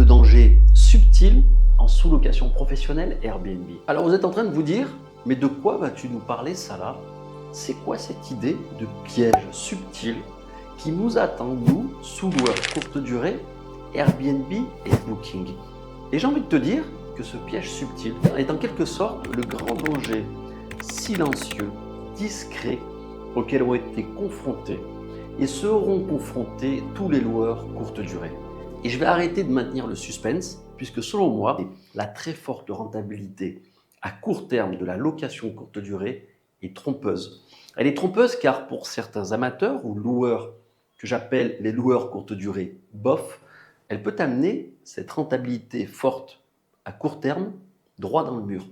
danger subtil en sous-location professionnelle Airbnb. Alors vous êtes en train de vous dire, mais de quoi vas-tu nous parler, Salah? C'est quoi cette idée de piège subtil qui nous attend, nous, sous-loueurs courte durée, Airbnb et Booking? Et j'ai envie de te dire que ce piège subtil est en quelque sorte le grand danger silencieux, discret, auquel ont été confrontés et seront confrontés tous les loueurs courte durée. Et je vais arrêter de maintenir le suspense, puisque selon moi, la très forte rentabilité à court terme de la location courte durée est trompeuse. Elle est trompeuse car pour certains amateurs ou loueurs, que j'appelle les loueurs courte durée bof, elle peut amener cette rentabilité forte à court terme droit dans le mur.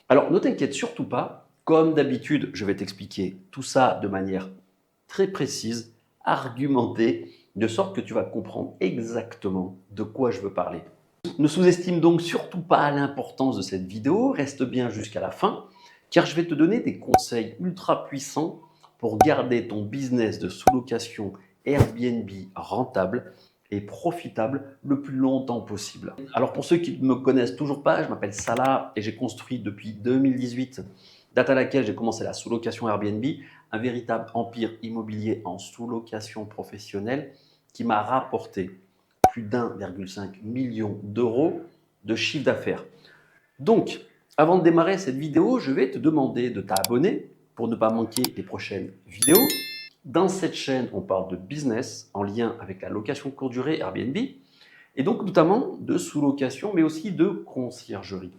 Alors ne t'inquiète surtout pas, comme d'habitude, je vais t'expliquer tout ça de manière très précise, argumentée, de sorte que tu vas comprendre exactement de quoi je veux parler. Ne sous-estime donc surtout pas l'importance de cette vidéo, reste bien jusqu'à la fin, car je vais te donner des conseils ultra puissants pour garder ton business de sous-location Airbnb rentable et profitable le plus longtemps possible. Alors pour ceux qui ne me connaissent toujours pas, je m'appelle Salah et j'ai construit depuis 2018, date à laquelle j'ai commencé la sous-location Airbnb, un véritable empire immobilier en sous-location professionnelle qui m'a rapporté plus d'1,5 million d'euros de chiffre d'affaires. Donc, avant de démarrer cette vidéo, je vais te demander de t'abonner pour ne pas manquer les prochaines vidéos. Dans cette chaîne, on parle de business en lien avec la location courte durée Airbnb et donc notamment de sous-location mais aussi de conciergerie.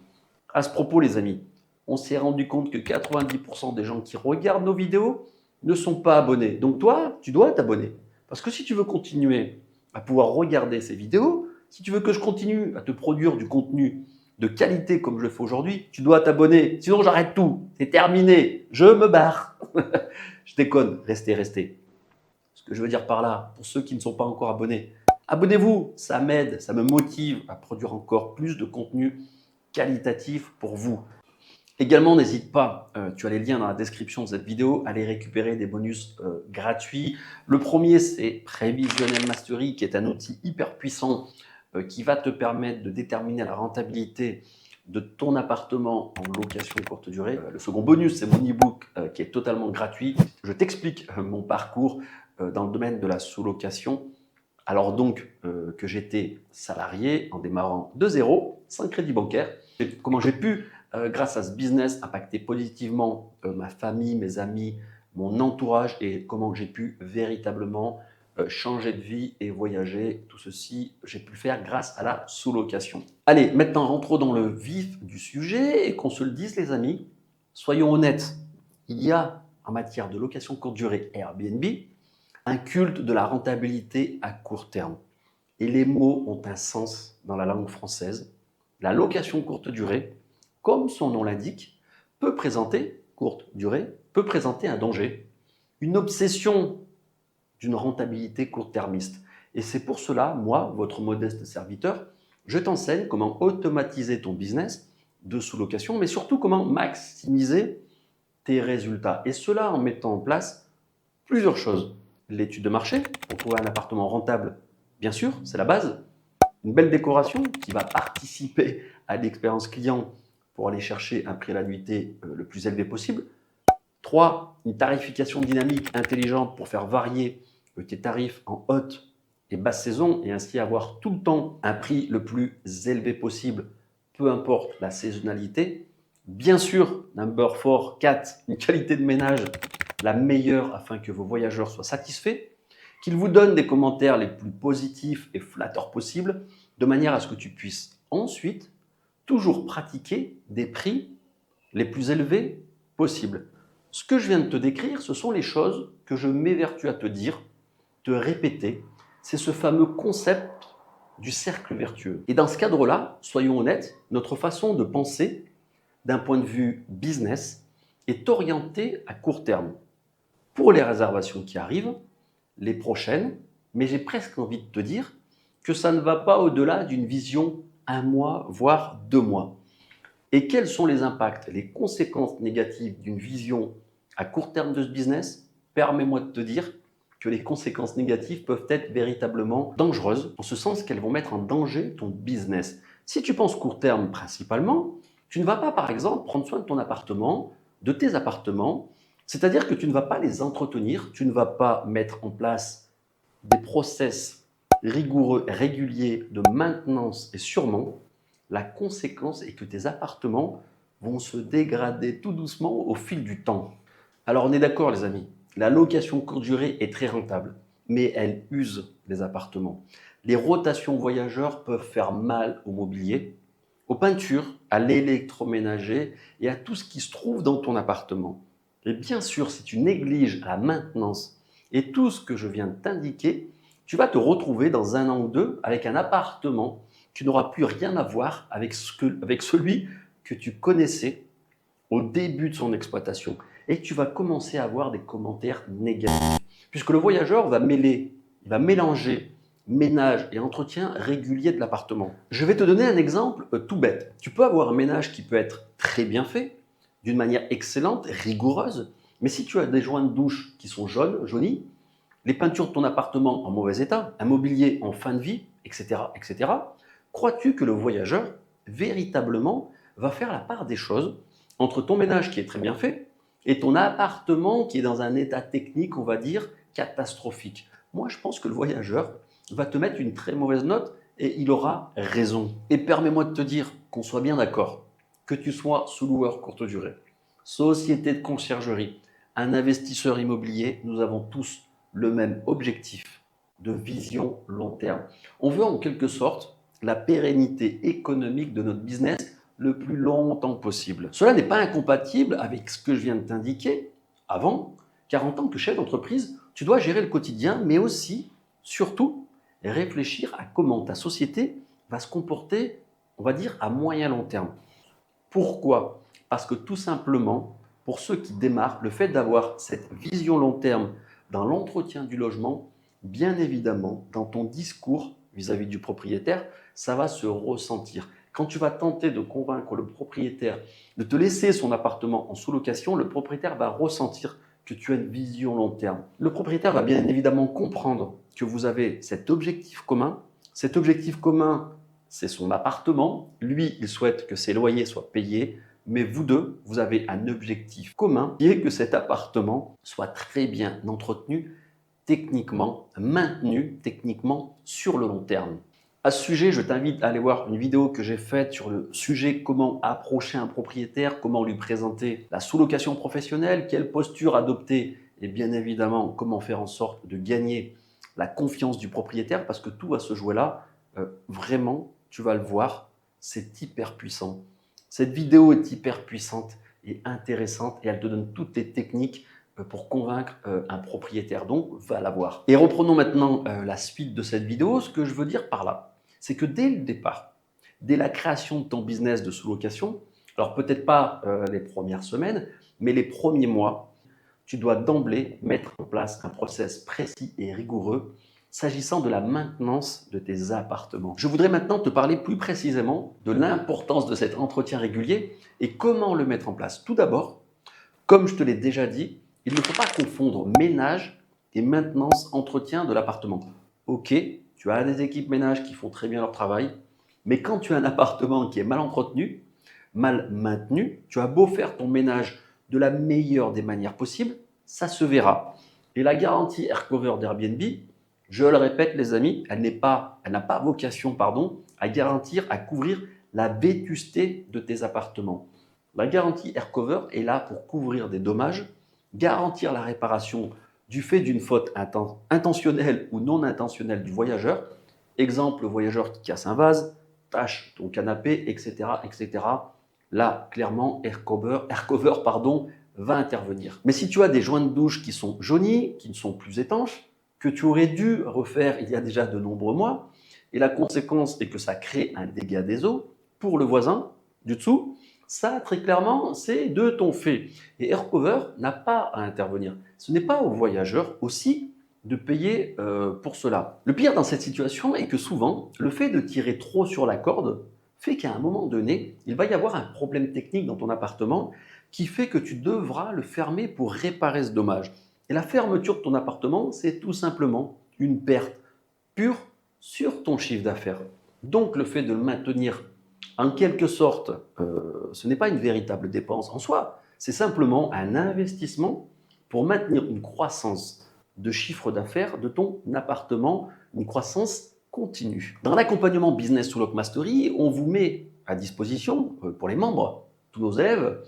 À ce propos, les amis, on s'est rendu compte que 90% des gens qui regardent nos vidéos ne sont pas abonnés. Donc toi, tu dois t'abonner. Parce que si tu veux continuer à pouvoir regarder ces vidéos, si tu veux que je continue à te produire du contenu de qualité comme je le fais aujourd'hui, tu dois t'abonner. Sinon, j'arrête tout. C'est terminé. Je me barre. Je déconne. Restez. Ce que je veux dire par là, pour ceux qui ne sont pas encore abonnés, abonnez-vous. Ça m'aide, ça me motive à produire encore plus de contenu qualitatif pour vous. Également, n'hésite pas, tu as les liens dans la description de cette vidéo, à aller récupérer des bonus gratuits. Le premier, c'est Prévisionnel Mastery, qui est un outil hyper puissant qui va te permettre de déterminer la rentabilité de ton appartement en location courte durée. Le second bonus, c'est mon e-book qui est totalement gratuit. Je t'explique mon parcours dans le domaine de la sous-location. Alors donc que j'étais salarié en démarrant de zéro, sans crédit bancaire. Comment j'ai pu grâce à ce business, impacter positivement ma famille, mes amis, mon entourage et comment j'ai pu véritablement changer de vie et voyager. Tout ceci, j'ai pu le faire grâce à la sous-location. Allez, maintenant rentrons dans le vif du sujet et qu'on se le dise les amis, soyons honnêtes, il y a en matière de location courte durée Airbnb un culte de la rentabilité à court terme. Et les mots ont un sens dans la langue française. La location courte durée, comme son nom l'indique, peut présenter, courte durée, peut présenter un danger, une obsession d'une rentabilité court-termiste. Et c'est pour cela, moi, votre modeste serviteur, je t'enseigne comment automatiser ton business de sous-location, mais surtout comment maximiser tes résultats. Et cela en mettant en place plusieurs choses. L'étude de marché, pour trouver un appartement rentable, bien sûr, c'est la base. Une belle décoration qui va participer à l'expérience client pour aller chercher un prix à la nuitée le plus élevé possible. 3. Une tarification dynamique intelligente pour faire varier tes tarifs en haute et basse saison et ainsi avoir tout le temps un prix le plus élevé possible, peu importe la saisonnalité. Bien sûr, number 4, 4, une qualité de ménage la meilleure afin que vos voyageurs soient satisfaits, qu'ils vous donnent des commentaires les plus positifs et flatteurs possibles, de manière à ce que tu puisses ensuite toujours pratiquer des prix les plus élevés possibles. Ce que je viens de te décrire, ce sont les choses que je m'évertue à te dire, te répéter. C'est ce fameux concept du cercle vertueux. Et dans ce cadre-là, soyons honnêtes, notre façon de penser d'un point de vue business est orientée à court terme. Pour les réservations qui arrivent, les prochaines, mais j'ai presque envie de te dire que ça ne va pas au-delà d'une vision 1 mois, voire 2 mois. Et quels sont les impacts, les conséquences négatives d'une vision à court terme de ce business? Permets-moi de te dire que les conséquences négatives peuvent être véritablement dangereuses, en ce sens qu'elles vont mettre en danger ton business. Si tu penses court terme principalement, tu ne vas pas, par exemple, prendre soin de ton appartement, de tes appartements, c'est-à-dire que tu ne vas pas les entretenir, tu ne vas pas mettre en place des process rigoureux, réguliers de maintenance et sûrement, la conséquence est que tes appartements vont se dégrader tout doucement au fil du temps. Alors on est d'accord les amis, la location courte durée est très rentable, mais elle use les appartements. Les rotations voyageurs peuvent faire mal au mobilier, aux peintures, à l'électroménager et à tout ce qui se trouve dans ton appartement. Et bien sûr, si tu négliges la maintenance et tout ce que je viens de t'indiquer, tu vas te retrouver dans 1 an ou 2 avec un appartement qui n'aura plus rien à voir avec celui que tu connaissais au début de son exploitation. Et tu vas commencer à avoir des commentaires négatifs. Puisque le voyageur va mélanger ménage et entretien régulier de l'appartement. Je vais te donner un exemple tout bête. Tu peux avoir un ménage qui peut être très bien fait, d'une manière excellente, rigoureuse, mais si tu as des joints de douche qui sont jaunis, les peintures de ton appartement en mauvais état, un mobilier en fin de vie, etc., crois-tu que le voyageur, véritablement, va faire la part des choses entre ton ménage qui est très bien fait et ton appartement qui est dans un état technique, on va dire, catastrophique? Moi, je pense que le voyageur va te mettre une très mauvaise note et il aura raison. Et permets-moi de te dire qu'on soit bien d'accord, que tu sois sous-loueur courte durée, société de conciergerie, un investisseur immobilier, nous avons tous le même objectif de vision long terme. On veut en quelque sorte la pérennité économique de notre business le plus longtemps possible. Cela n'est pas incompatible avec ce que je viens de t'indiquer avant, car en tant que chef d'entreprise, tu dois gérer le quotidien, mais aussi, surtout, réfléchir à comment ta société va se comporter, on va dire, à moyen long terme. Pourquoi? Parce que tout simplement, pour ceux qui démarrent, le fait d'avoir cette vision long terme dans l'entretien du logement, bien évidemment, dans ton discours vis-à-vis du propriétaire, ça va se ressentir. Quand tu vas tenter de convaincre le propriétaire de te laisser son appartement en sous-location, le propriétaire va ressentir que tu as une vision long terme. Le propriétaire va bien évidemment comprendre que vous avez cet objectif commun. Cet objectif commun, c'est son appartement. Lui, il souhaite que ses loyers soient payés. Mais vous deux, vous avez un objectif commun qui est que cet appartement soit très bien entretenu, techniquement, maintenu techniquement sur le long terme. À ce sujet, je t'invite à aller voir une vidéo que j'ai faite sur le sujet comment approcher un propriétaire, comment lui présenter la sous-location professionnelle, quelle posture adopter et bien évidemment comment faire en sorte de gagner la confiance du propriétaire parce que tout va se jouer là. Vraiment, tu vas le voir, c'est hyper puissant. Cette vidéo est hyper puissante et intéressante et elle te donne toutes les techniques pour convaincre un propriétaire. Donc, va la voir. Et reprenons maintenant la suite de cette vidéo. Ce que je veux dire par là, c'est que dès le départ, dès la création de ton business de sous-location, alors peut-être pas les premières semaines, mais les premiers mois, tu dois d'emblée mettre en place un process précis et rigoureux s'agissant de la maintenance de tes appartements. Je voudrais maintenant te parler plus précisément de l'importance de cet entretien régulier et comment le mettre en place. Tout d'abord, comme je te l'ai déjà dit, il ne faut pas confondre ménage et maintenance, entretien de l'appartement. Ok, tu as des équipes ménage qui font très bien leur travail, mais quand tu as un appartement qui est mal entretenu, mal maintenu, tu as beau faire ton ménage de la meilleure des manières possibles, ça se verra. Et la garantie AirCover d'Airbnb, je le répète les amis, elle n'a pas vocation à garantir, à couvrir la vétusté de tes appartements. La garantie AirCover est là pour couvrir des dommages, garantir la réparation du fait d'une faute intentionnelle ou non intentionnelle du voyageur. Exemple, le voyageur qui casse un vase, tâche ton canapé, etc. etc. Là, clairement, AirCover va intervenir. Mais si tu as des joints de douche qui sont jaunis, qui ne sont plus étanches, que tu aurais dû refaire il y a déjà de nombreux mois, et la conséquence est que ça crée un dégât des eaux pour le voisin du dessous, ça, très clairement, c'est de ton fait. Et AirCover n'a pas à intervenir. Ce n'est pas au voyageur aussi de payer pour cela. Le pire dans cette situation est que souvent, le fait de tirer trop sur la corde fait qu'à un moment donné, il va y avoir un problème technique dans ton appartement qui fait que tu devras le fermer pour réparer ce dommage. Et la fermeture de ton appartement, c'est tout simplement une perte pure sur ton chiffre d'affaires. Donc le fait de le maintenir en quelque sorte, ce n'est pas une véritable dépense en soi, c'est simplement un investissement pour maintenir une croissance de chiffre d'affaires de ton appartement, une croissance continue. Dans l'accompagnement Business sous Lock Mastery, on vous met à disposition, pour les membres, tous nos élèves,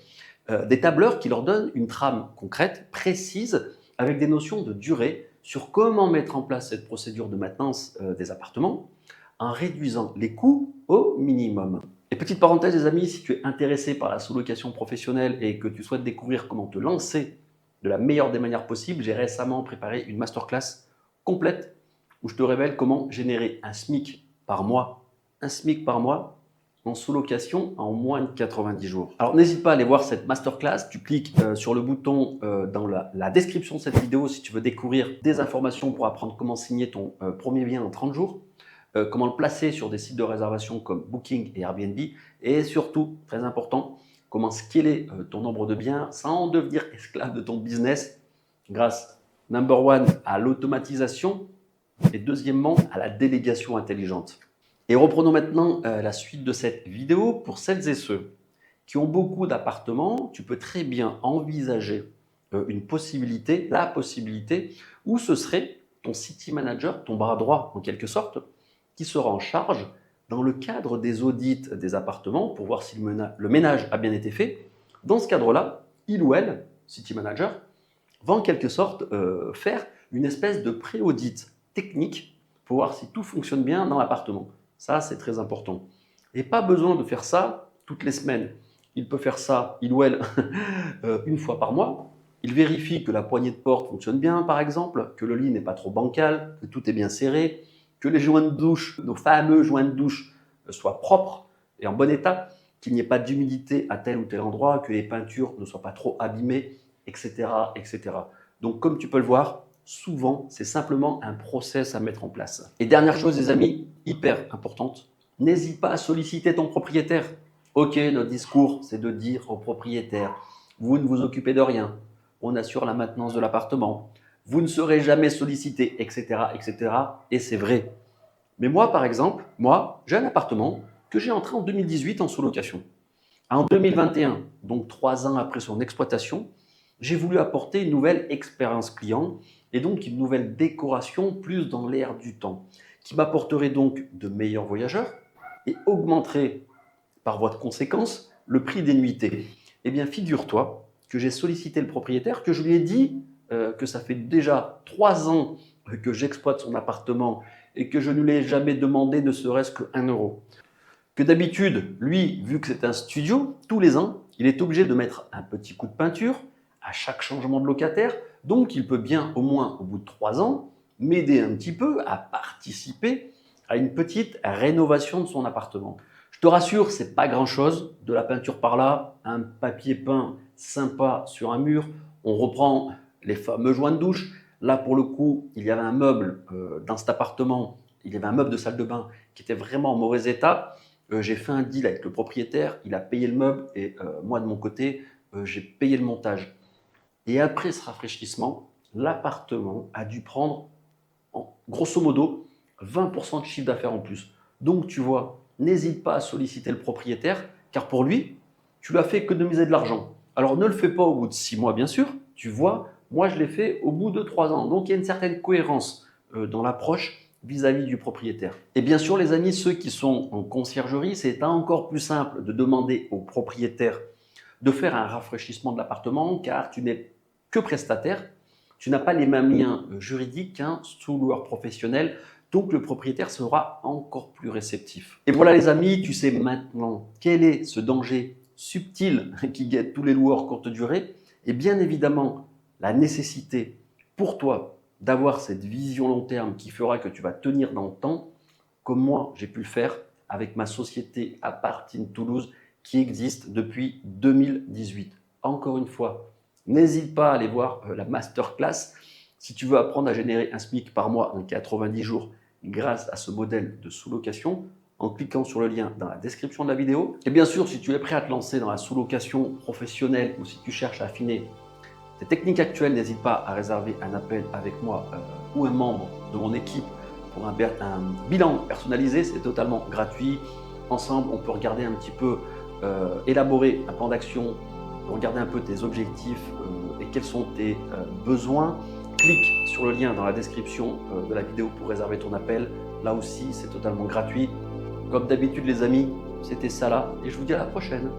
des tableurs qui leur donnent une trame concrète, précise, avec des notions de durée sur comment mettre en place cette procédure de maintenance des appartements en réduisant les coûts au minimum. Et petite parenthèse les amis, si tu es intéressé par la sous-location professionnelle et que tu souhaites découvrir comment te lancer de la meilleure des manières possibles, j'ai récemment préparé une masterclass complète où je te révèle comment générer un SMIC par mois en sous-location en moins de 90 jours. Alors n'hésite pas à aller voir cette masterclass, tu cliques sur le bouton dans la description de cette vidéo si tu veux découvrir des informations pour apprendre comment signer ton premier bien en 30 jours, comment le placer sur des sites de réservation comme Booking et Airbnb, et surtout, très important, comment scaler ton nombre de biens sans devenir esclave de ton business grâce, number one, à l'automatisation et deuxièmement, à la délégation intelligente. Et reprenons maintenant la suite de cette vidéo. Pour celles et ceux qui ont beaucoup d'appartements, tu peux très bien envisager la possibilité où ce serait ton city manager, ton bras droit en quelque sorte, qui sera en charge dans le cadre des audits des appartements pour voir si le ménage a bien été fait. Dans ce cadre-là, il ou elle, city manager, va en quelque sorte faire une espèce de pré-audit technique pour voir si tout fonctionne bien dans l'appartement. Ça, c'est très important. Et pas besoin de faire ça toutes les semaines. Il peut faire ça, il ou elle, une fois par mois. Il vérifie que la poignée de porte fonctionne bien, par exemple, que le lit n'est pas trop bancal, que tout est bien serré, que les joints de douche, nos fameux joints de douche, soient propres et en bon état, qu'il n'y ait pas d'humidité à tel ou tel endroit, que les peintures ne soient pas trop abîmées, etc., etc. Donc, comme tu peux le voir, souvent, c'est simplement un process à mettre en place. Et dernière chose, les amis, hyper importante, n'hésite pas à solliciter ton propriétaire. Ok, notre discours, c'est de dire au propriétaire, vous ne vous occupez de rien, on assure la maintenance de l'appartement, vous ne serez jamais sollicité, etc., etc. Et c'est vrai. Mais moi, par exemple, j'ai un appartement que j'ai entré en 2018 en sous-location. En 2021, donc 3 ans après son exploitation, j'ai voulu apporter une nouvelle expérience client et donc une nouvelle décoration plus dans l'air du temps, qui m'apporterait donc de meilleurs voyageurs et augmenterait par voie de conséquence le prix des nuitées. Eh bien, figure-toi que j'ai sollicité le propriétaire, que je lui ai dit que ça fait déjà 3 ans que j'exploite son appartement et que je ne lui ai jamais demandé ne serait-ce que 1 euro. Que d'habitude, lui, vu que c'est un studio, tous les ans, il est obligé de mettre un petit coup de peinture à chaque changement de locataire. Donc, il peut bien, au moins au bout de 3 ans, m'aider un petit peu à participer à une petite rénovation de son appartement. Je te rassure, c'est pas grand-chose. De la peinture par là, un papier peint sympa sur un mur. On reprend les fameux joints de douche. Là, pour le coup, il y avait un meuble dans cet appartement. Il y avait un meuble de salle de bain qui était vraiment en mauvais état. J'ai fait un deal avec le propriétaire. Il a payé le meuble et moi, de mon côté, j'ai payé le montage. Et après ce rafraîchissement, l'appartement a dû prendre, grosso modo, 20% de chiffre d'affaires en plus. Donc, tu vois, n'hésite pas à solliciter le propriétaire, car pour lui, tu lui as fait économiser de l'argent. Alors, ne le fais pas au bout de 6 mois, bien sûr. Tu vois, moi, je l'ai fait au bout de 3 ans. Donc, il y a une certaine cohérence dans l'approche vis-à-vis du propriétaire. Et bien sûr, les amis, ceux qui sont en conciergerie, c'est encore plus simple de demander au propriétaire de faire un rafraîchissement de l'appartement, car tu n'es que prestataire, tu n'as pas les mêmes liens juridiques qu'un sous-loueur professionnel, donc le propriétaire sera encore plus réceptif. Et voilà les amis, tu sais maintenant quel est ce danger subtil qui guette tous les loueurs courte durée, et bien évidemment la nécessité pour toi d'avoir cette vision long terme qui fera que tu vas tenir dans le temps, comme moi j'ai pu le faire avec ma société Apart'in Toulouse qui existe depuis 2018. Encore une fois, n'hésite pas à aller voir la masterclass si tu veux apprendre à générer un SMIC par mois en 90 jours grâce à ce modèle de sous-location en cliquant sur le lien dans la description de la vidéo. Et bien sûr, si tu es prêt à te lancer dans la sous-location professionnelle ou si tu cherches à affiner tes techniques actuelles, n'hésite pas à réserver un appel avec moi ou un membre de mon équipe pour un bilan personnalisé. C'est totalement gratuit. Ensemble, on peut regarder un petit peu, élaborer un plan d'action, regarder un peu tes objectifs et quels sont tes besoins. Clique sur le lien dans la description de la vidéo pour réserver ton appel. Là aussi, c'est totalement gratuit. Comme d'habitude les amis, c'était Salah et je vous dis à la prochaine.